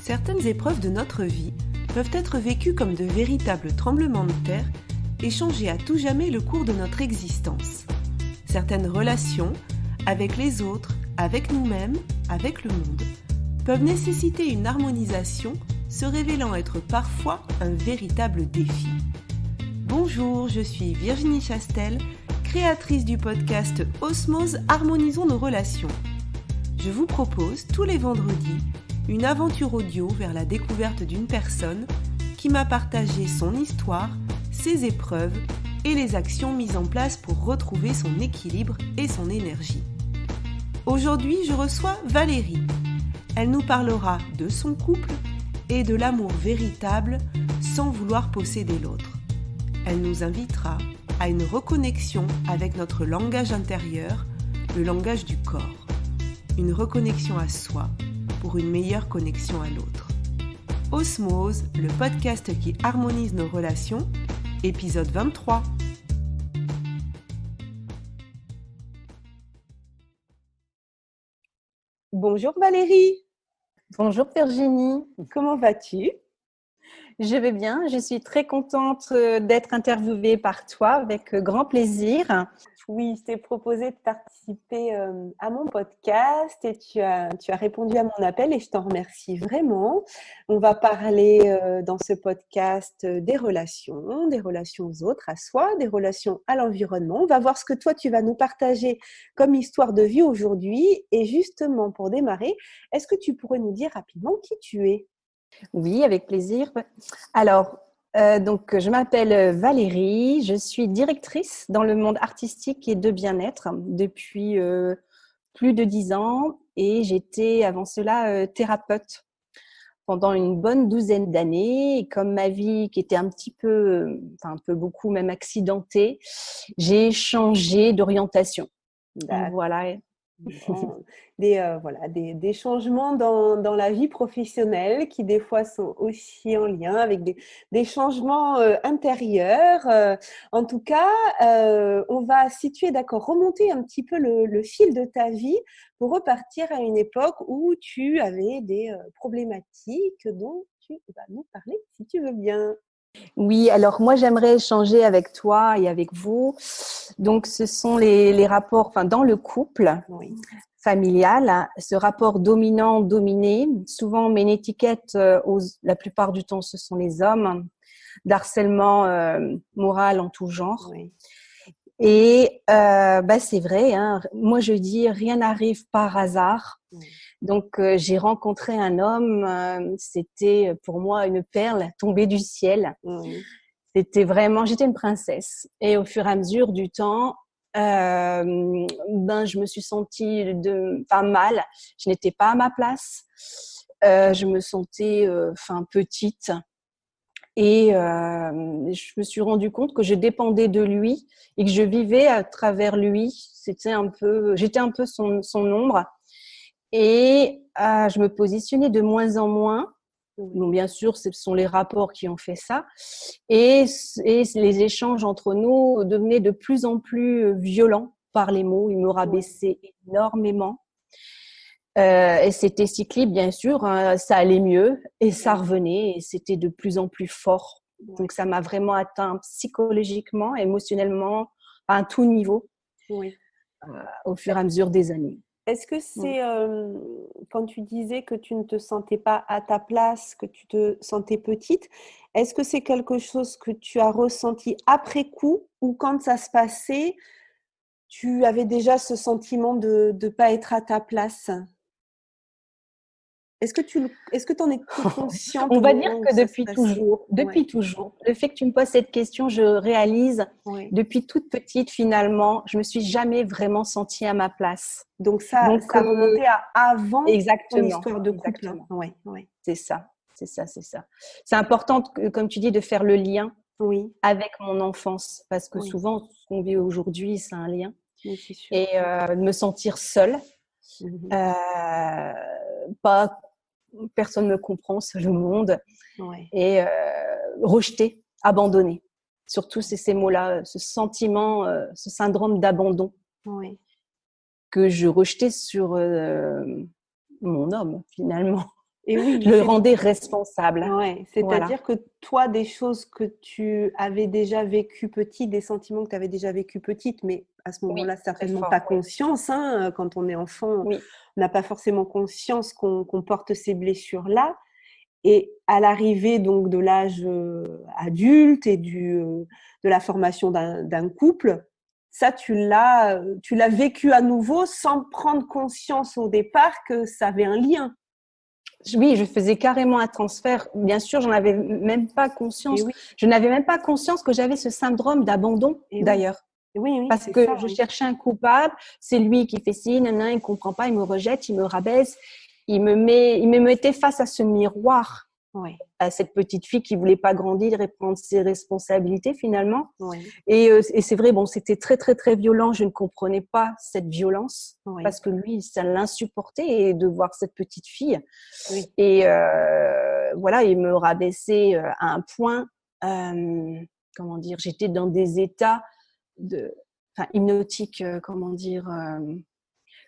Certaines épreuves de notre vie peuvent être vécues comme de véritables tremblements de terre et changer à tout jamais le cours de notre existence. Certaines relations, avec les autres, avec nous-mêmes, avec le monde, peuvent nécessiter une harmonisation se révélant être parfois un véritable défi. Bonjour, je suis Virginie Chastel, créatrice du podcast Osmose Harmonisons nos relations. Je vous propose tous les vendredis une aventure audio vers la découverte d'une personne qui m'a partagé son histoire, ses épreuves et les actions mises en place pour retrouver son équilibre et son énergie. Aujourd'hui, je reçois Valérie. Elle nous parlera de son couple et de l'amour véritable sans vouloir posséder l'autre. Elle nous invitera à une reconnexion avec notre langage intérieur, le langage du corps. Une reconnexion à soi pour une meilleure connexion à l'autre. Osmose, le podcast qui harmonise nos relations, épisode 23. Bonjour Valérie. Bonjour Virginie. Comment vas-tu ? Je vais bien, je suis très contente d'être interviewée par toi avec grand plaisir. Oui, je t'ai proposé de participer à mon podcast et tu as répondu à mon appel et je t'en remercie vraiment. On va parler dans ce podcast des relations aux autres, à soi, des relations à l'environnement. On va voir ce que toi tu vas nous partager comme histoire de vie aujourd'hui. Et justement, pour démarrer, est-ce que tu pourrais nous dire rapidement qui tu es ? Oui, avec plaisir. Alors, je m'appelle Valérie, je suis directrice dans le monde artistique et de bien-être depuis plus de 10 ans et j'étais avant cela thérapeute pendant une bonne douzaine d'années. Et comme ma vie qui était un peu beaucoup même accidentée, j'ai changé d'orientation. Donc, voilà. Bon, des changements dans la vie professionnelle qui des fois sont aussi en lien avec des changements intérieurs. En tout cas, on va situer, remonter un petit peu le fil de ta vie pour repartir à une époque où tu avais des problématiques dont tu vas nous parler si tu veux bien. Oui, alors moi j'aimerais échanger avec toi et avec vous. Donc ce sont les rapports, dans le couple familial, ce rapport dominant-dominé. Souvent on met une étiquette, la plupart du temps ce sont les hommes, d'harcèlement moral en tout genre. Oui. Et c'est vrai, hein, moi je dis rien n'arrive par hasard. Oui. Donc j'ai rencontré un homme, c'était pour moi une perle tombée du ciel. Oui. J'étais une princesse. Et au fur et à mesure du temps, je me suis sentie mal. Je n'étais pas à ma place. Je me sentais petite. Et je me suis rendu compte que je dépendais de lui et que je vivais à travers lui. J'étais un peu son ombre. Et je me positionnais de moins en moins. Donc, bien sûr, ce sont les rapports qui ont fait ça. Et les échanges entre nous devenaient de plus en plus violents par les mots. Il me rabaissait énormément. Et c'était cyclique, bien sûr. Ça allait mieux et ça revenait. Et c'était de plus en plus fort. Donc, ça m'a vraiment atteint psychologiquement, émotionnellement, à un tout niveau, au fur et à mesure des années. Est-ce que c'est quand tu disais que tu ne te sentais pas à ta place, que tu te sentais petite, est-ce que c'est quelque chose que tu as ressenti après coup ou quand ça se passait, tu avais déjà ce sentiment de ne pas être à ta place ? Est-ce que tu en es consciente ? On va dire que depuis toujours. Le fait que tu me poses cette question, je réalise depuis toute petite, finalement, je me suis jamais vraiment sentie à ma place. Donc ça remontait à avant ton histoire de couple. Exactement. C'est ça. C'est important, comme tu dis, de faire le lien avec mon enfance, parce que souvent, ce qu'on vit aujourd'hui, c'est un lien. Oui, c'est sûr. Et de me sentir seule, personne ne me comprend, c'est le monde. Et rejetée, abandonnée. Surtout, c'est ces mots-là, ce sentiment, ce syndrome d'abandon que je rejetais sur mon homme, finalement. Et oui, Je le rendais responsable. ouais, Voilà. c'est-à-dire que toi, des choses que tu avais déjà vécues petite, des sentiments que tu avais déjà vécus petite, mais à ce Oui, moment-là, très certainement pas fort, oui. conscience, hein, quand on est enfant, Oui, on n'a pas forcément conscience qu'on porte ces blessures-là. Et à l'arrivée donc de l'âge adulte et de la formation d'un couple, ça, tu l'as vécu à nouveau sans prendre conscience au départ que ça avait un lien. oui, je faisais carrément un transfert. Bien sûr, j'en avais même pas Et conscience. oui, Je n'avais même pas conscience que j'avais ce syndrome d'abandon, et oui, d'ailleurs. et oui, oui, Parce c'est que ça, je oui. cherchais un coupable, c'est lui qui fait ci, nanana, il comprend pas, il me rejette, il me rabaisse, il me mettait face à ce miroir, Oui, à cette petite fille qui voulait pas grandir et prendre ses responsabilités finalement. oui, Et c'est vrai, bon, c'était très très très violent. Je ne comprenais pas cette violence oui, parce que lui, ça l'insupportait de voir cette petite fille. oui, Et voilà, il me rabaissait à un point. Comment dire, j'étais dans des états de, enfin, hypnotiques. Comment dire,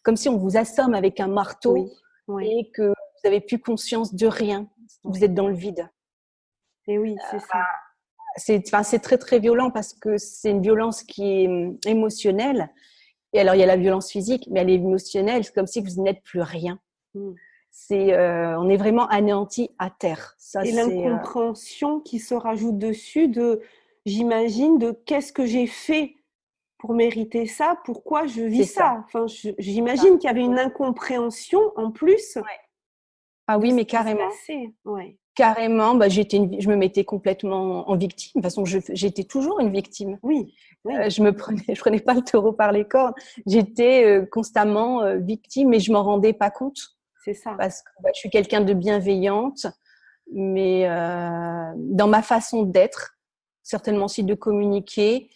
comme si on vous assomme avec un oui, marteau oui, et que vous n'avez plus conscience de rien. Vous oui. êtes dans le vide. Et oui, c'est ça. C'est très très violent parce que c'est une violence qui est émotionnelle. Et alors il y a la violence physique, mais elle est émotionnelle. C'est comme si vous n'êtes plus rien. Mm. On est vraiment anéanti à terre. Ça Et c'est l'incompréhension qui se rajoute dessus j'imagine, de qu'est-ce que j'ai fait pour mériter ça, pourquoi je vis c'est ça. ça. Enfin, Ça. j'imagine qu'il y avait une incompréhension en plus Ouais. Ah de oui, ce mais qui se carrément. passait. Ouais. Carrément, bah, je me mettais complètement en victime. De toute façon, j'étais toujours une victime. Oui, oui, Je prenais pas le taureau par les cornes. J'étais constamment victime, mais je m'en rendais pas compte c'est ça. parce que bah, je suis quelqu'un de bienveillante, mais dans ma façon d'être, certainement aussi de communiquer,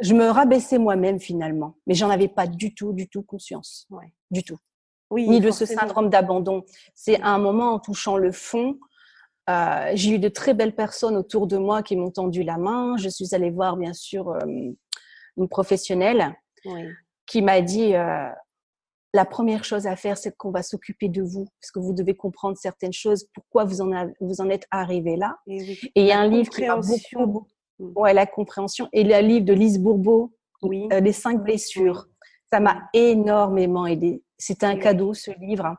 je me rabaissais moi-même finalement, mais j'en avais pas du tout conscience, Ouais. du tout, Oui, ni de ce forcément. syndrome d'abandon. C'est à un moment en touchant le fond. J'ai eu de très belles personnes autour de moi qui m'ont tendu la main. Je suis allée voir, bien sûr, une professionnelle Oui, qui m'a dit la première chose à faire, c'est qu'on va s'occuper de vous, parce que vous devez comprendre certaines choses, pourquoi vous en êtes arrivé là. et oui. Et il y La a un livre qui m'a compréhension. beaucoup, Mm. ouais, la compréhension, et le livre de Lise Bourbeau, Oui, Les 5 oui, blessures. Ça oui, m'a énormément aidé. C'était un et oui. cadeau, ce livre.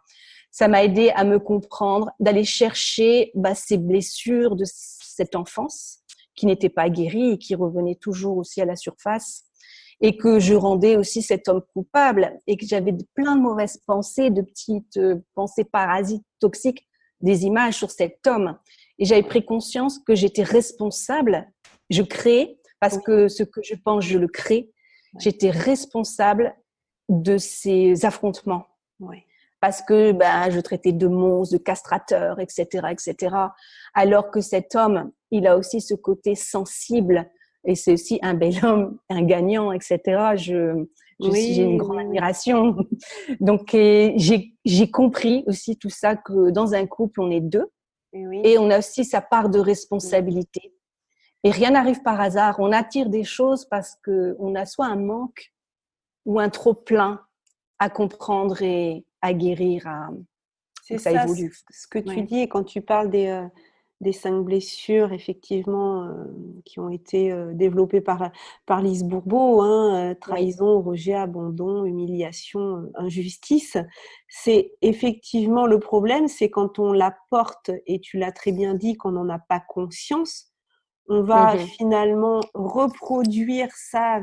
Ça m'a aidé à me comprendre, d'aller chercher ces blessures de cette enfance qui n'étaient pas guéries et qui revenaient toujours aussi à la surface. Et que je rendais aussi cet homme coupable et que j'avais plein de mauvaises pensées, de petites pensées parasites, toxiques, des images sur cet homme. Et j'avais pris conscience que j'étais responsable. Je créais, parce Oui, que ce que je pense, je le crée. ouais, J'étais responsable de ces affrontements ouais. parce que je traitais de monstre, de castrateur, etc., etc. Alors que cet homme, il a aussi ce côté sensible et c'est aussi un bel homme, un gagnant, etc. J'ai une Oui, grande oui, oui, admiration. Donc j'ai compris aussi tout ça que dans un couple on est deux et oui. et on a aussi sa part de Mm. responsabilité. Et rien n'arrive par hasard. On attire des choses parce que on a soit un manque ou un trop plein à comprendre et à guérir. C'est Donc ça ça, évolue. ce que tu Ouais. dis, et quand tu parles des 5 blessures, effectivement, qui ont été développées par Lise Bourbeau, hein, Oui. trahison, rejet, abandon, humiliation, injustice. C'est effectivement le problème, c'est quand on la porte, et tu l'as très bien dit, qu'on n'en a pas conscience, on va Mhm. finalement reproduire ça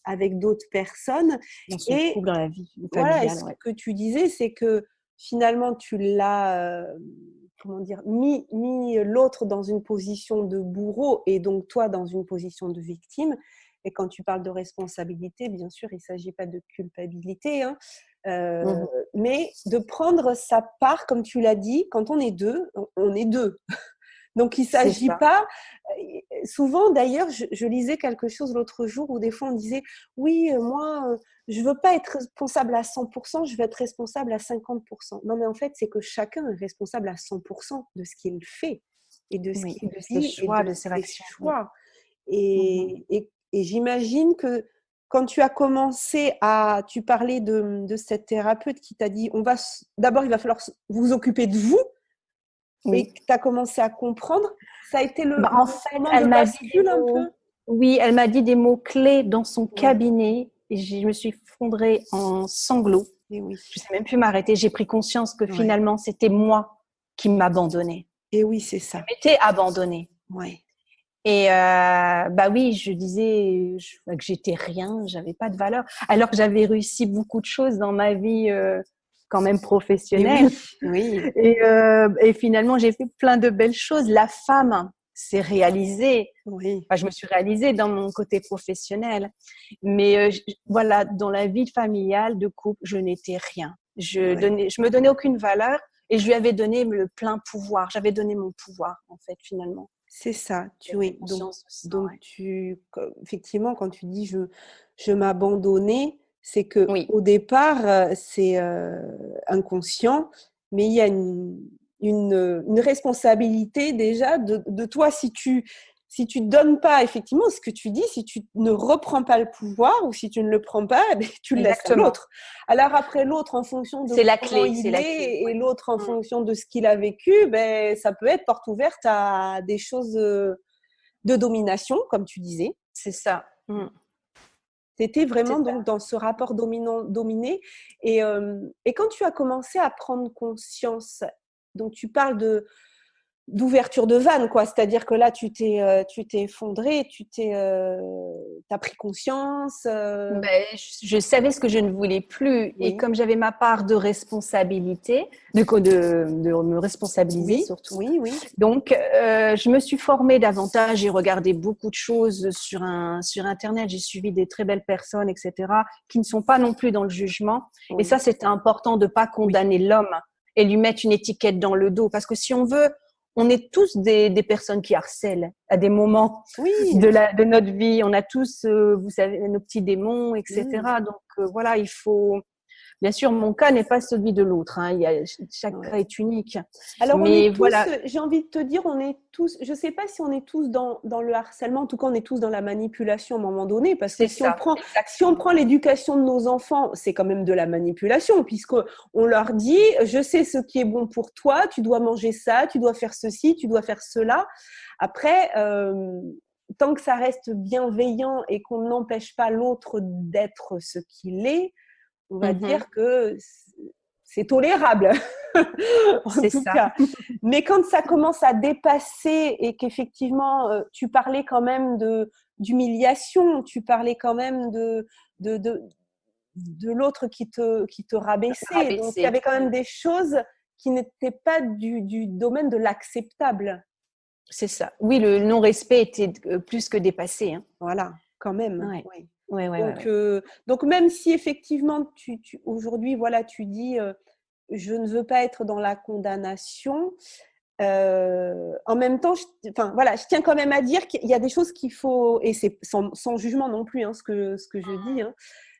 avec d'autres personnes. Dans son Et couple, dans la vie voilà, et familiale, ce ouais. que tu disais, c'est que finalement, tu l'as, comment dire, mis l'autre dans une position de bourreau et donc toi dans une position de victime. Et quand tu parles de responsabilité, bien sûr, il ne s'agit pas de culpabilité, hein, Mhm. mais de prendre sa part, comme tu l'as dit, quand on est deux, on est deux. Donc, il ne C'est s'agit ça. pas. Souvent, d'ailleurs, je lisais quelque chose l'autre jour où des fois on disait oui, moi, je ne veux pas être responsable à 100%, je veux être responsable à 50%. Non, mais en fait, c'est que chacun est responsable à 100% de ce qu'il fait et de ce Oui, qu'il de ses dit et choix, de de ses ses réactions. Oui. choix. Mhm. Et j'imagine que quand tu as commencé tu parlais de cette thérapeute qui t'a dit d'abord, il va falloir vous occuper de vous et Oui. que tu as commencé à comprendre, ça a été le En fait, moment de elle m'a dit des bascule un mots. peu? Oui, elle m'a dit des mots clés dans son Ouais, cabinet et je me suis effondrée en sanglots. et oui, Je ne sais même plus m'arrêter. J'ai pris conscience que ouais, finalement, c'était moi qui m'abandonnais. et oui, c'est ça. Je m'étais abandonnée. Ouais, Et bah oui, je disais que j'étais rien, j'avais pas de valeur, alors que j'avais réussi beaucoup de choses dans ma vie quand même et professionnelle. oui, oui, Et finalement, j'ai fait plein de belles choses. La femme s'est réalisée. oui, Enfin, je me suis réalisée dans mon côté professionnel. Mais voilà, dans la vie familiale, de couple, je n'étais rien. ouais. Je me donnais aucune valeur et je lui avais donné le plein pouvoir. J'avais donné mon pouvoir, en fait, finalement. C'est ça, J'ai pris oui. conscience de ça, Donc ouais. effectivement, quand tu dis je m'abandonnais, c'est que Oui, au départ, c'est inconscient, mais il y a une responsabilité déjà de toi si tu donnes pas effectivement ce que tu dis, si tu ne reprends pas le pouvoir ou si tu ne le prends pas, ben, tu le laisses à exactement. l'autre. Alors après, l'autre en fonction de C'est la comment clé, c'est il la clé. est et Ouais. l'autre en Mm. fonction de ce qu'il a vécu, ben, ça peut être porte ouverte à des choses de domination, comme tu disais. C'est ça. Mm. Tu étais C'est vraiment ça. donc dans ce rapport dominant-dominé. Et quand tu as commencé à prendre conscience, donc tu parles d'ouverture de vanne, quoi. C'est-à-dire que là, tu t'es effondré, t'as pris conscience. Ben, je savais ce que je ne voulais plus et Oui, comme j'avais ma part de responsabilité, de me responsabiliser oui, surtout. oui, oui, Donc, je me suis formée davantage. J'ai regardé beaucoup de choses sur Internet. J'ai suivi des très belles personnes, etc., qui ne sont pas non plus dans le jugement. Et ça, oui, c'était important de pas oui, condamner l'homme et lui mettre une étiquette dans le dos. Parce que si on veut, on est tous des personnes qui harcèlent à des moments oui. de notre vie. On a tous, vous savez, nos petits démons, Mmh, etc. Donc, voilà, il faut… Bien sûr, mon cas n'est pas celui de l'autre. Hein. Chaque ouais. cas est unique. Alors, on Mais est tous, voilà, j'ai envie de te dire, on est tous, je ne sais pas si on est tous dans le harcèlement, en tout cas, on est tous dans la manipulation à un moment donné, parce que c'est ça, si on exactement. prend l'éducation de nos enfants, c'est quand même de la manipulation, puisqu'on leur dit, je sais ce qui est bon pour toi, tu dois manger ça, tu dois faire ceci, tu dois faire cela. Après, tant que ça reste bienveillant et qu'on n'empêche pas l'autre d'être ce qu'il est, on va Mhm. dire que c'est tolérable, en C'est tout ça. cas. Mais quand ça commence à dépasser et qu'effectivement, tu parlais quand même d'humiliation, tu parlais quand même de, de, de l'autre qui te rabaissait. Donc, il y Rabaisser. avait quand même des choses qui n'étaient pas du domaine de l'acceptable. C'est ça. Oui, le non-respect était plus que dépassé. Hein. Voilà, quand même. Ouais. Oui. Ouais, ouais, ouais, ouais. Donc, même si effectivement, aujourd'hui, voilà, tu dis, je ne veux pas être dans la condamnation, en même temps, enfin, voilà, je tiens quand même à dire qu'il y a des choses qu'il faut, et c'est sans jugement non plus, hein, ce que je dis, hein,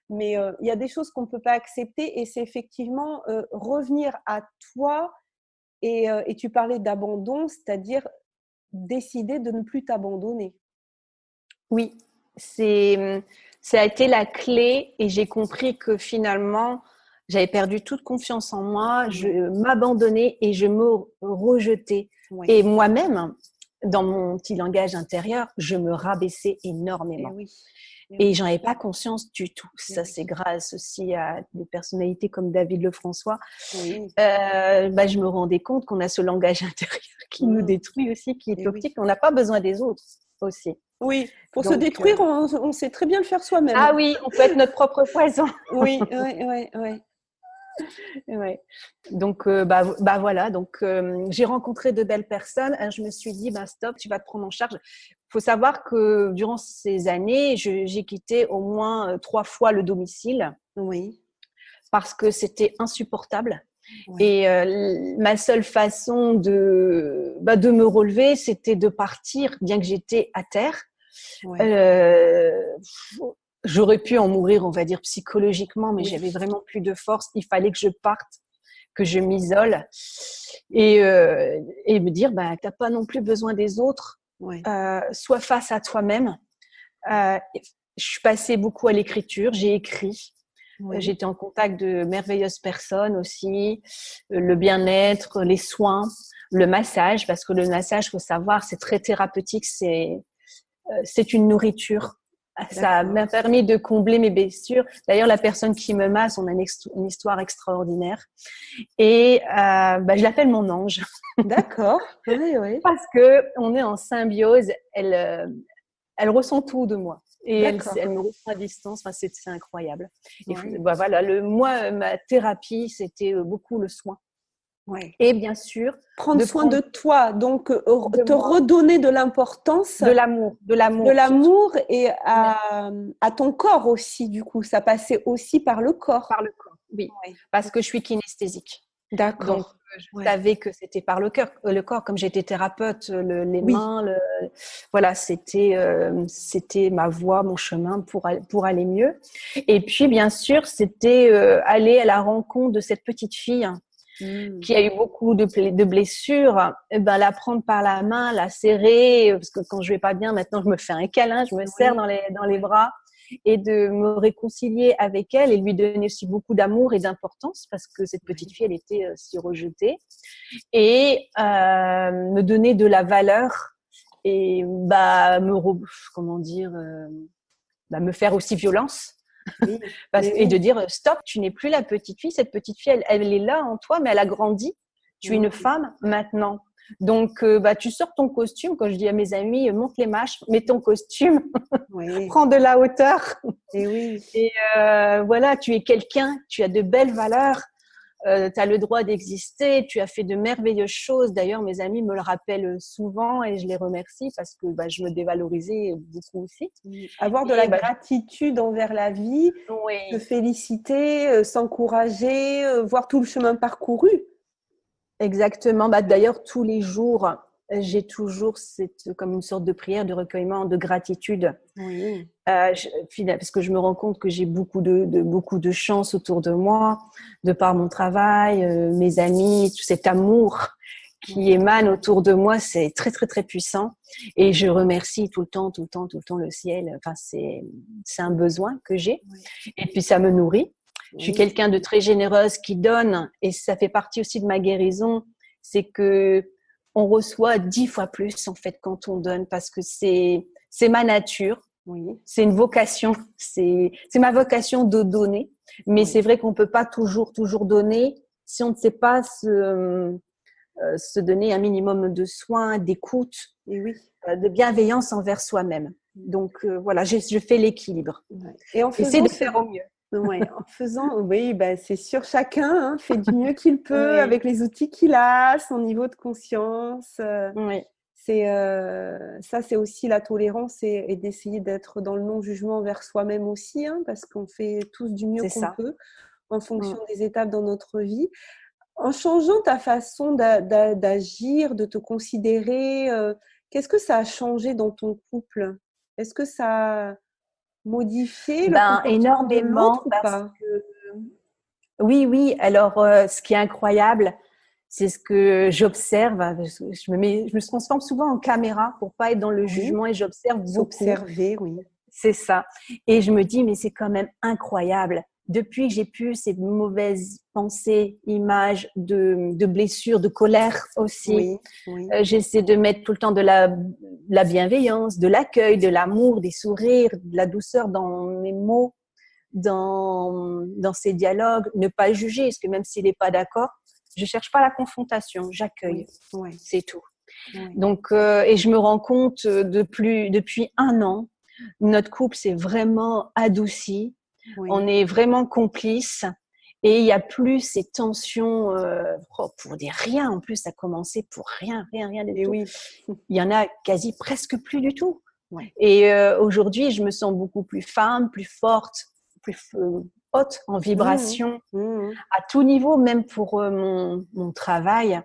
mais il y a des choses qu'on ne peut pas accepter et c'est effectivement revenir à toi et tu parlais d'abandon, c'est-à-dire décider de ne plus t'abandonner. Oui, c'est, ça a été la clé et j'ai compris que finalement, j'avais perdu toute confiance en moi, je Ouais, m'abandonnais et je me rejetais. ouais. Et moi-même, dans mon petit langage intérieur, je me rabaissais Et énormément. oui, et Et oui, j'en avais pas conscience du tout. et Ça, oui, c'est grâce aussi à des personnalités comme David Lefrançois. oui. Bah, je me rendais compte qu'on a ce langage intérieur qui nous Mmh, détruit aussi, qui est et oui. toxique. On n'a pas besoin des autres aussi. Oui, pour se Donc, détruire, on sait très bien le faire soi-même. ah oui, on peut être notre propre poison. Oui, oui, oui, oui. Ouais. Donc, bah voilà. Donc, j'ai rencontré de belles personnes. Alors, je me suis dit, bah stop, tu vas te prendre en charge. Il faut savoir que durant ces années, j'ai quitté au moins 3 fois le domicile Oui, parce que c'était insupportable. oui, Et ma seule façon de me relever, c'était de partir, bien que j'étais à terre. oui, Euh, J'aurais pu en mourir, on va dire, psychologiquement, mais oui, j'avais vraiment plus de force. Il fallait que je parte, que je m'isole et me dire, bah, t'as pas non plus besoin des autres. oui, Sois face à toi-même. Euh, je suis passée beaucoup à l'écriture. J'ai écrit. oui, J'étais en contact de merveilleuses personnes aussi, le bien-être, les soins. le massage, parce que le massage, faut savoir, c'est très thérapeutique, c'est une nourriture. Ça m'a permis de combler mes blessures. D'ailleurs, la personne qui me masse, on a une histoire extraordinaire. Et je l'appelle mon ange. D'accord. Oui, oui. Parce que on est en symbiose. Elle ressent tout de moi. Et elle me ressent à distance. Enfin, c'est incroyable. Et voilà, ma thérapie, c'était beaucoup le soin. Ouais. Et bien sûr, prendre soin de toi, donc te redonner de l'importance, de l'amour et à ton corps aussi. Du coup, ça passait aussi par le corps. Par le corps, oui, parce que je suis kinesthésique. D'accord. Donc, je savais que c'était par le corps, comme j'étais thérapeute, les mains, voilà, c'était ma voie, mon chemin pour aller mieux. Et puis, bien sûr, c'était aller à la rencontre de cette petite fille qui a eu beaucoup de blessures, la prendre par la main, la serrer, parce que quand je vais pas bien, maintenant je me fais un câlin, je me serre dans les bras, et de me réconcilier avec elle et lui donner aussi beaucoup d'amour et d'importance, parce que cette petite fille, elle était si rejetée, et me donner de la valeur et me faire aussi violence. Et de dire stop, tu n'es plus la petite fille, cette petite fille elle est là en toi, mais elle a grandi, tu es une femme maintenant, donc tu sors ton costume. Quand je dis à mes amis, monte les marches, mets ton costume, prends de la hauteur, et voilà, tu es quelqu'un, tu as de belles valeurs, tu as le droit d'exister, tu as fait de merveilleuses choses. D'ailleurs, mes amis me le rappellent souvent et je les remercie, parce que je me dévalorisais beaucoup aussi. Avoir de la gratitude envers la vie, se féliciter, s'encourager, voir tout le chemin parcouru. Exactement. D'ailleurs, tous les jours, j'ai toujours comme une sorte de prière, de recueillement, de gratitude. Oui. Parce que je me rends compte que j'ai beaucoup de chance autour de moi, de par mon travail, mes amis, tout cet amour qui émane autour de moi, c'est très, très, très puissant. Et je remercie tout le temps le ciel. Enfin, c'est un besoin que j'ai. Et puis, ça me nourrit. Je suis quelqu'un de très généreuse qui donne, et ça fait partie aussi de ma guérison. C'est que on reçoit 10 fois plus, en fait, quand on donne, parce que c'est ma nature. C'est une vocation. C'est ma vocation de donner. Mais c'est vrai qu'on peut pas toujours donner si on ne sait pas se donner un minimum de soins, d'écoute, de bienveillance envers soi-même. Donc voilà, je fais l'équilibre. Et en j'essaie de faire au mieux. En faisant, c'est sûr, chacun fait du mieux qu'il peut avec les outils qu'il a, son niveau de conscience. C'est aussi la tolérance et d'essayer d'être dans le non-jugement envers soi-même aussi, parce qu'on fait tous du mieux qu'on peut en fonction des étapes dans notre vie. En changeant ta façon d'agir, de te considérer, qu'est-ce que ça a changé dans ton couple? Est-ce que ça a modifié le comportement énormément, de l'autre ou pas? Oui. Alors, ce qui est incroyable, c'est ce que j'observe. Je me transforme souvent en caméra pour pas être dans le jugement, et j'observe beaucoup. S'observer, oui. C'est ça. Et je me dis, mais c'est quand même incroyable. Depuis que j'ai pu ces mauvaises pensées, images de blessures, de colère aussi, j'essaie de mettre tout le temps de la bienveillance, de l'accueil, de l'amour, des sourires, de la douceur dans mes mots, dans ces dialogues, ne pas juger, parce que même s'il n'est pas d'accord, je cherche pas la confrontation, j'accueille, c'est tout. Donc, et je me rends compte depuis 1 an, notre couple s'est vraiment adouci, on est vraiment complices, et il n'y a plus ces tensions pour des rien. En plus, ça a commencé pour rien du tout. Il y en a quasi presque plus du tout. Et aujourd'hui, je me sens beaucoup plus femme, plus forte, plus haute en vibration, à tout niveau, même pour mon travail,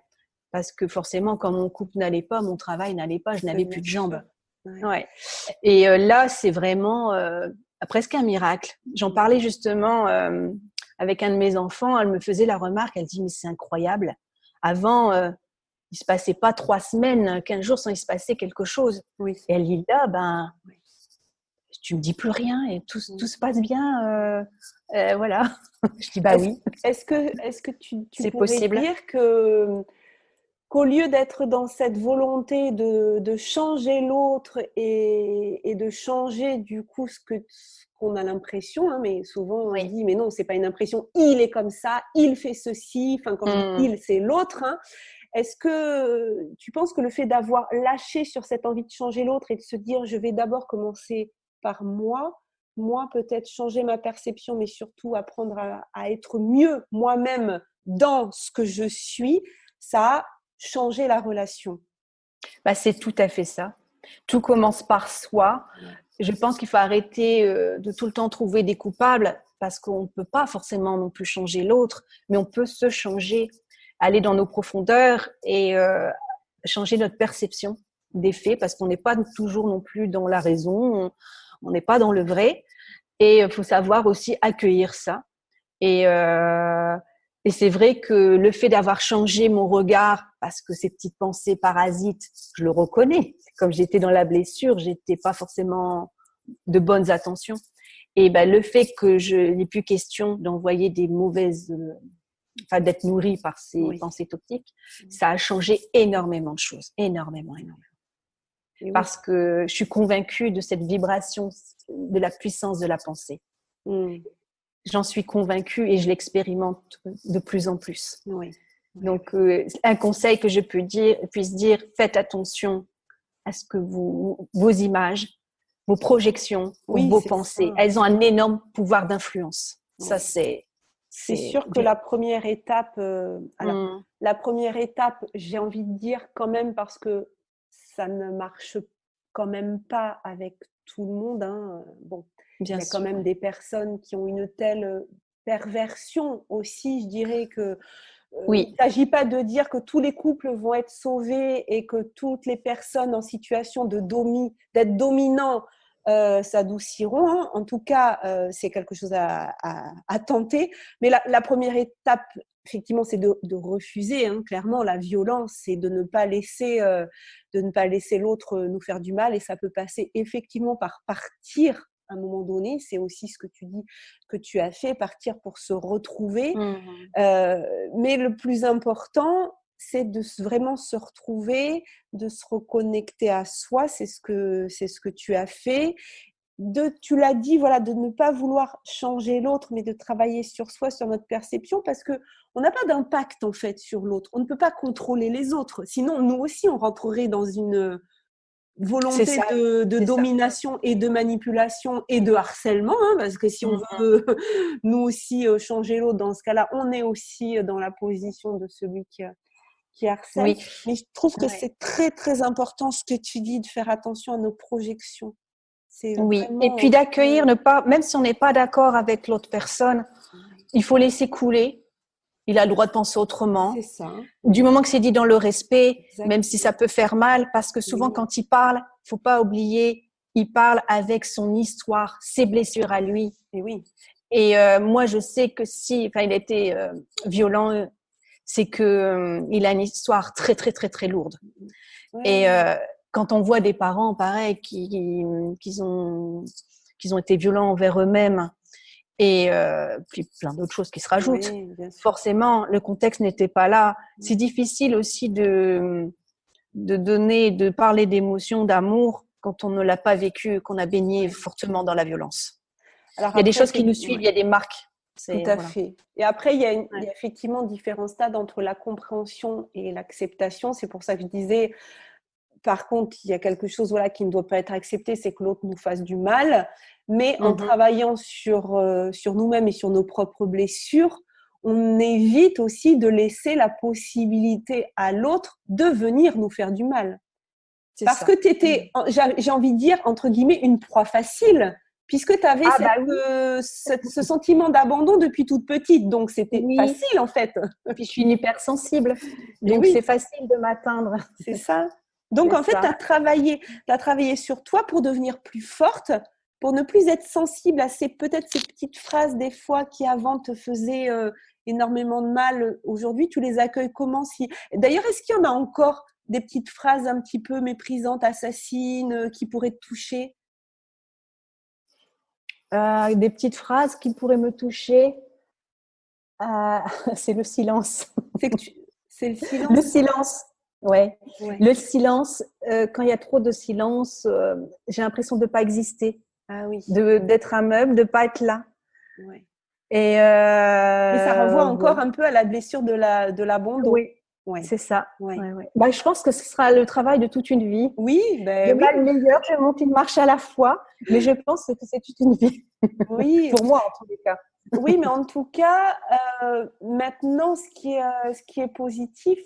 parce que forcément, quand mon couple n'allait pas, mon travail n'allait pas, je n'avais plus de jambes. Et là, c'est vraiment presque un miracle. J'en parlais justement avec un de mes enfants, elle me faisait la remarque, elle dit, mais c'est incroyable. Avant, il se passait pas 3 semaines, 15 jours sans il se passer quelque chose. Et elle dit là, tu me dis plus rien et tout se passe bien. Voilà. Je dis oui. Est-ce que tu c'est pourrais possible. dire que qu'au lieu d'être dans cette volonté de changer l'autre et de changer du coup ce qu'on a l'impression, hein, mais souvent on Oui. dit mais non, c'est pas une impression, il est comme ça, il fait ceci, enfin quand je dis il, c'est l'autre. Hein. Est-ce que tu penses que le fait d'avoir lâché sur cette envie de changer l'autre et de se dire je vais d'abord commencer par moi peut-être changer ma perception, mais surtout apprendre à être mieux moi-même dans ce que je suis, ça a changé la relation? Bah, c'est tout à fait ça. Tout commence par soi. Je pense qu'il faut arrêter de tout le temps trouver des coupables parce qu'on ne peut pas forcément non plus changer l'autre, mais on peut se changer, aller dans nos profondeurs et changer notre perception des faits parce qu'on n'est pas toujours non plus dans la raison, on n'est pas dans le vrai. Et il faut savoir aussi accueillir ça. Et, euh, et c'est vrai que le fait d'avoir changé mon regard, parce que ces petites pensées parasites, je le reconnais. Comme j'étais dans la blessure, j'étais pas forcément de bonnes attentions. Et ben le fait que je n'ai plus question d'envoyer des mauvaises, enfin d'être nourrie par ces pensées toxiques, ça a changé énormément de choses, énormément. Oui. Parce que je suis convaincue de cette vibration, de la puissance de la pensée. J'en suis convaincue et je l'expérimente de plus en plus. Oui. Donc, un conseil que je puisse dire, faites attention à ce que vos images, vos projections, vos pensées, elles ont un énorme pouvoir d'influence. Oui. Ça, c'est sûr que la première étape, la première étape, j'ai envie de dire quand même, parce que ça ne marche quand même pas avec tout le monde. Hein. Bon, il y a quand même des personnes qui ont une telle perversion aussi, je dirais que il ne s'agit pas de dire que tous les couples vont être sauvés et que toutes les personnes en situation d'être dominants s'adouciront. Hein. En tout cas, c'est quelque chose à tenter. Mais la première étape, effectivement, c'est de refuser, hein, clairement, la violence et de ne pas laisser l'autre nous faire du mal. Et ça peut passer effectivement par partir à un moment donné. C'est aussi ce que tu dis que tu as fait, partir pour se retrouver. Mais le plus important, c'est de vraiment se retrouver, de se reconnecter à soi. C'est ce que tu as fait. Tu l'as dit, voilà, de ne pas vouloir changer l'autre, mais de travailler sur soi, sur notre perception, parce qu'on n'a pas d'impact en fait sur l'autre. On ne peut pas contrôler les autres. Sinon, nous aussi, on rentrerait dans une volonté de domination et de manipulation et de harcèlement, hein, parce que si on veut nous aussi changer l'autre, dans ce cas-là, on est aussi dans la position de celui qui harcèle. Oui. Mais je trouve que c'est très, très important ce que tu dis, de faire attention à nos projections. Oui, et puis d'accueillir, même si on n'est pas d'accord avec l'autre personne, il faut laisser couler. Il a le droit de penser autrement. C'est ça. Du moment que c'est dit dans le respect, même si ça peut faire mal, parce que souvent quand il parle, faut pas oublier, il parle avec son histoire, ses blessures à lui. Et oui. Et moi, je sais que il a été violent, c'est que il a une histoire très très très très lourde. Ouais. Et quand on voit des parents, pareil, qui ont été violents envers eux-mêmes. Et puis plein d'autres choses qui se rajoutent. Oui, forcément, le contexte n'était pas là. C'est difficile aussi de parler d'émotions, d'amour quand on ne l'a pas vécu, qu'on a baigné fortement dans la violence. Alors il y a des choses qui nous suivent, il y a des marques. Tout à fait. Et après, il y a effectivement différents stades entre la compréhension et l'acceptation. C'est pour ça que je disais, par contre, il y a quelque chose qui ne doit pas être accepté, c'est que l'autre nous fasse du mal. Mais en travaillant sur nous-mêmes et sur nos propres blessures, on évite aussi de laisser la possibilité à l'autre de venir nous faire du mal. Parce que tu étais, j'ai envie de dire, entre guillemets, une proie facile, puisque tu avais ce sentiment d'abandon depuis toute petite. Donc, c'était facile, en fait. Puis, je suis une hypersensible. Donc, c'est facile de m'atteindre. C'est ça. Donc, en fait, tu as travaillé sur toi pour devenir plus forte, pour ne plus être sensible à peut-être ces petites phrases des fois qui avant te faisaient énormément de mal. Aujourd'hui, tu les accueilles comment D'ailleurs, est-ce qu'il y en a encore des petites phrases un petit peu méprisantes, assassines, qui pourraient te toucher? Des petites phrases qui pourraient me toucher, c'est le silence. C'est le silence. Le silence. Ouais. Ouais. Le silence, quand il y a trop de silence, j'ai l'impression de ne pas exister, Ah oui. d'être un meuble, de ne pas être là. Ouais. Et Mais ça renvoie encore voilà. un peu à la blessure de l'abandon. Oui, Ouais. c'est ça. Ouais. Ouais, ouais. Bah, je pense que ce sera le travail de toute une vie. Oui, De ben oui, mal meilleur, je monte une marche à la fois, mais je pense que c'est toute une vie. oui, Pour moi, en tous les cas. oui, mais en tout cas, maintenant, ce qui est positif,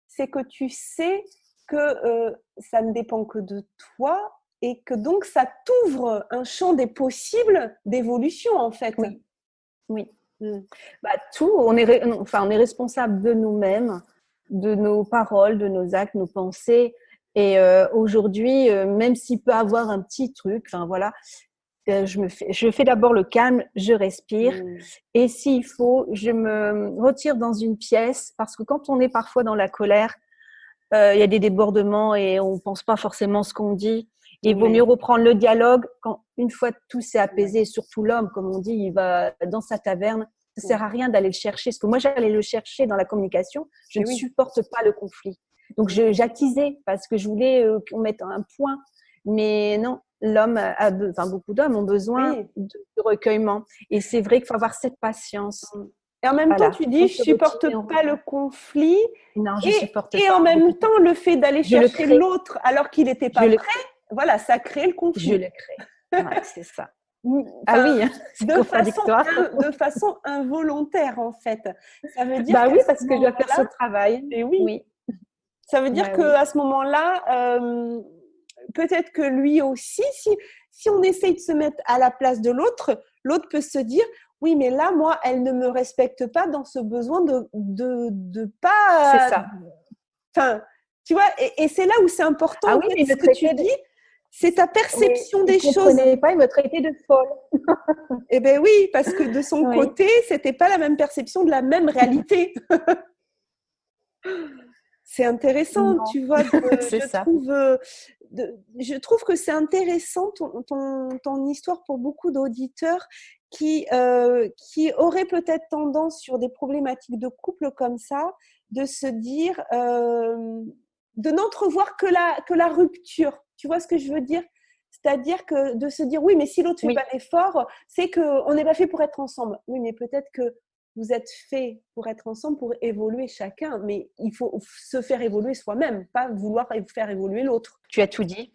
c'est que tu sais que ça ne dépend que de toi et que donc ça t'ouvre un champ des possibles d'évolution en fait. Oui, oui. Mm. Bah, tout, on est responsable de nous-mêmes, de nos paroles, de nos actes, nos pensées. Et aujourd'hui, même s'il peut avoir un petit truc, enfin voilà, je fais d'abord le calme, je respire. Mm. Et s'il faut, je me retire dans une pièce parce que quand on est parfois dans la colère, il y a des débordements et on pense pas forcément ce qu'on dit. Il vaut Ouais, mieux reprendre le dialogue quand une fois tout s'est ouais, apaisé, surtout l'homme, comme on dit, il va dans sa taverne. Ça ouais. sert à rien d'aller le chercher. Parce que moi, j'allais le chercher dans la communication. Je Et ne oui. supporte pas le conflit. Donc, j'attisais parce que je voulais qu'on mette un point. Mais non, l'homme enfin, beaucoup d'hommes ont besoin Oui. de recueillement. Et c'est vrai qu'il faut avoir cette patience. Et en même temps, Voilà. tu Il dis, faut je se retirer, supporte on pas le revient. conflit. Non, je Et, supporte et pas en beaucoup même de temps, le fait d'aller Je le chercher crée. l'autre alors qu'il n'était Je pas le prêt, crée. voilà, ça crée le Je conflit. le crée. Ouais, c'est ça. Ah Enfin, oui, c'est contradictoire. de façon involontaire, en fait. Ça veut dire Bah qu'à oui, ce parce que je dois faire ce moment-là, travail. et oui, Oui, ça veut dire bah oui. qu'à ce moment-là, peut-être que lui aussi, si on essaye de se mettre à la place de l'autre, l'autre peut se dire, oui, mais là, moi, elle ne me respecte pas dans ce besoin de C'est pas… ça. Enfin, tu vois, et c'est là où c'est important, Ah en oui, fait, mais il ce me que tu traitait dis, c'est ta oui, perception il des choses. comprenait pas, il me traitait de folle. Eh bien oui, parce que de son Oui. côté, c'était pas la même perception de la même réalité. C'est intéressant, Non, tu vois, c'est ça. je trouve que c'est intéressant ton histoire pour beaucoup d'auditeurs qui auraient peut-être tendance sur des problématiques de couple comme ça, de se dire, de n'entrevoir que la rupture. Tu vois ce que je veux dire? C'est-à-dire que de se dire, oui, mais si l'autre fait Oui, pas d'effort, c'est qu'on n'est pas fait pour être ensemble. Oui, mais peut-être que vous êtes fait pour être ensemble, pour évoluer chacun, mais il faut se faire évoluer soi-même, pas vouloir faire évoluer l'autre. tu as tout dit.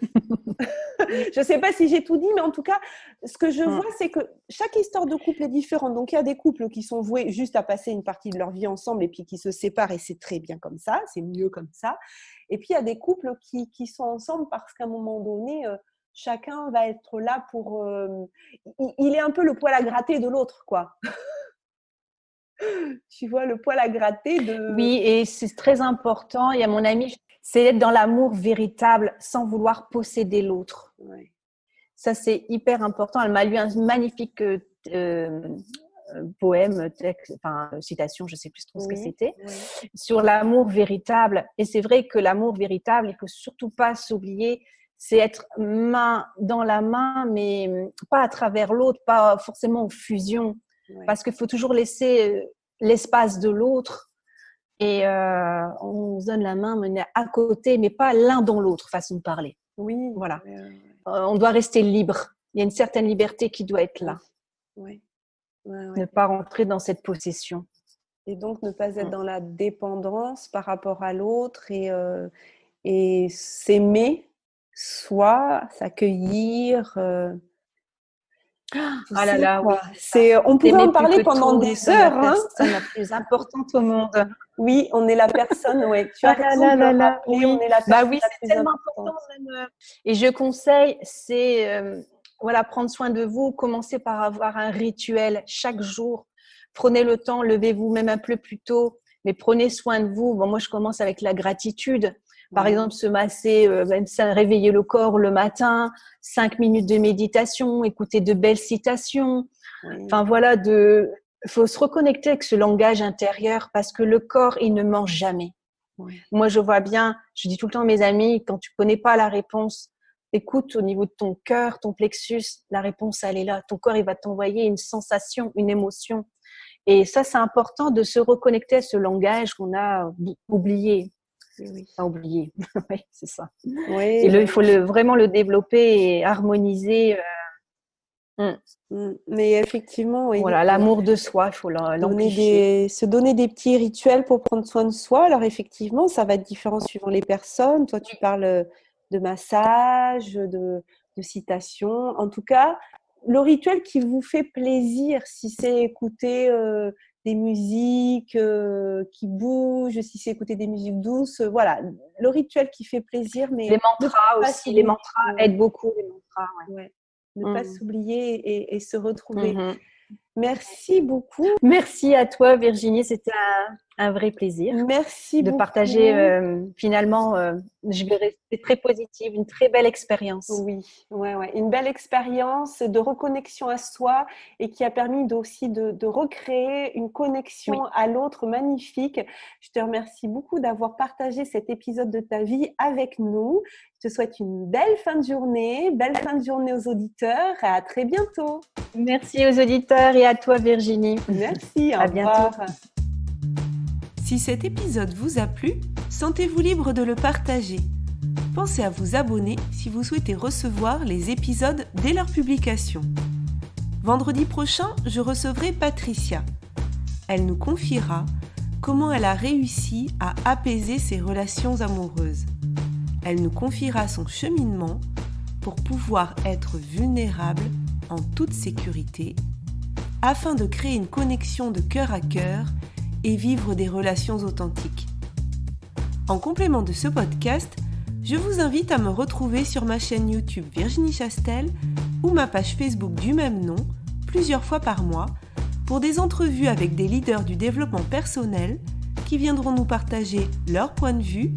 Je ne sais pas si j'ai tout dit, mais en tout cas, ce que je Mm. vois, c'est que chaque histoire de couple est différente. Donc, il y a des couples qui sont voués juste à passer une partie de leur vie ensemble et puis qui se séparent et c'est très bien comme ça, c'est mieux comme ça. Et puis, il y a des couples qui sont ensemble parce qu'à un moment donné, chacun va être là pour… il est un peu le poil à gratter de l'autre, quoi. Tu vois, le poil à gratter de… Oui, et c'est très important. Et à mon avis, c'est être dans l'amour véritable sans vouloir posséder l'autre. Ouais. Ça, c'est hyper important. Elle m'a lu un magnifique poème, texte, enfin, citation, je ne sais plus trop ce que Oui, c'était, oui. sur l'amour véritable. Et c'est vrai que l'amour véritable, il ne faut surtout pas s'oublier, c'est être main dans la main, mais pas à travers l'autre, pas forcément en fusion, Ouais. parce qu'il faut toujours laisser l'espace de l'autre. Et on se donne la main, mais à côté, mais pas l'un dans l'autre, façon de parler. Oui, Voilà. ouais, On doit rester libre. Il y a une certaine liberté qui doit être oui, là. ouais, ouais, Ne ouais. pas rentrer dans cette possession. Et donc ne pas être Mm. dans la dépendance par rapport à l'autre et s'aimer soi, s'accueillir, tu Ah là sais là, oui, quoi. c'est ça. On pourrait T'aimer en plus parler que pendant tout, nous des sommes la heures, hein. personne la plus importante au monde. Oui, on est la personne, ouais. Tu as Ah là raison là de le là là, rappeler, on oui. est la Bah personne oui, la c'est plus tellement importante. important. Même, et je conseille, c'est voilà, prendre soin de vous. Commencez par avoir un rituel chaque jour. Prenez le temps, levez-vous même un peu plus tôt, mais prenez soin de vous. Bon, moi, je commence avec la gratitude. Par exemple, Oui, se masser, même ça, réveiller le corps le matin, 5 minutes de méditation, écouter de belles citations. oui, Enfin voilà, faut se reconnecter avec ce langage intérieur parce que le corps, il ne ment jamais. oui, Moi, je vois bien, je dis tout le temps à mes amis, quand tu connais pas la réponse, écoute au niveau de ton cœur, ton plexus, la réponse, elle est là. Ton corps, il va t'envoyer une sensation, une émotion. Et ça, c'est important de se reconnecter à ce langage qu'on a oublié. oui. à oublier. Oui, c'est ça. Oui, Et il faut vraiment le développer et harmoniser. mais effectivement, oui. Voilà, l'amour de soi, il faut l'amplifier. Se donner des petits rituels pour prendre soin de soi. Alors effectivement, ça va être différent suivant les personnes. Toi, tu parles de massage, de citation. En tout cas, le rituel qui vous fait plaisir, si c'est écouter des musiques qui bougent, si c'est écouter des musiques douces, voilà, le rituel qui fait plaisir. Mais les mantras aussi, les mantras aident beaucoup. Les mantras, ouais. Ne pas s'oublier et se retrouver. Merci beaucoup. Merci à toi, Virginie. C'était un vrai plaisir. Merci de beaucoup. Partager. Finalement, je vais rester très positive. Une très belle expérience. Oui, ouais. Une belle expérience de reconnexion à soi et qui a permis aussi de recréer une connexion à l'autre magnifique. Je te remercie beaucoup d'avoir partagé cet épisode de ta vie avec nous. Je te souhaite une belle fin de journée aux auditeurs et à très bientôt. Merci aux auditeurs et à toi, Virginie. Merci, à bientôt. Si cet épisode vous a plu, sentez-vous libre de le partager. Pensez à vous abonner si vous souhaitez recevoir les épisodes dès leur publication. Vendredi prochain, je recevrai Patricia. Elle nous confiera comment elle a réussi à apaiser ses relations amoureuses. Elle nous confiera son cheminement pour pouvoir être vulnérable en toute sécurité afin de créer une connexion de cœur à cœur et vivre des relations authentiques. En complément de ce podcast, je vous invite à me retrouver sur ma chaîne YouTube Virginie Chastel ou ma page Facebook du même nom plusieurs fois par mois pour des entrevues avec des leaders du développement personnel qui viendront nous partager leur point de vue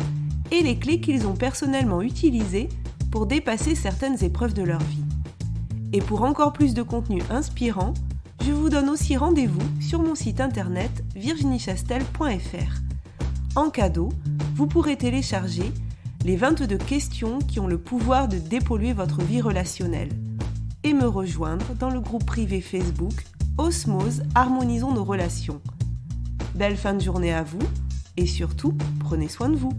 et les clés qu'ils ont personnellement utilisées pour dépasser certaines épreuves de leur vie. Et pour encore plus de contenu inspirant, je vous donne aussi rendez-vous sur mon site internet virginiechastel.fr. En cadeau, vous pourrez télécharger les 22 questions qui ont le pouvoir de dépolluer votre vie relationnelle et me rejoindre dans le groupe privé Facebook Osmose Harmonisons nos relations. Belle fin de journée à vous et surtout, prenez soin de vous.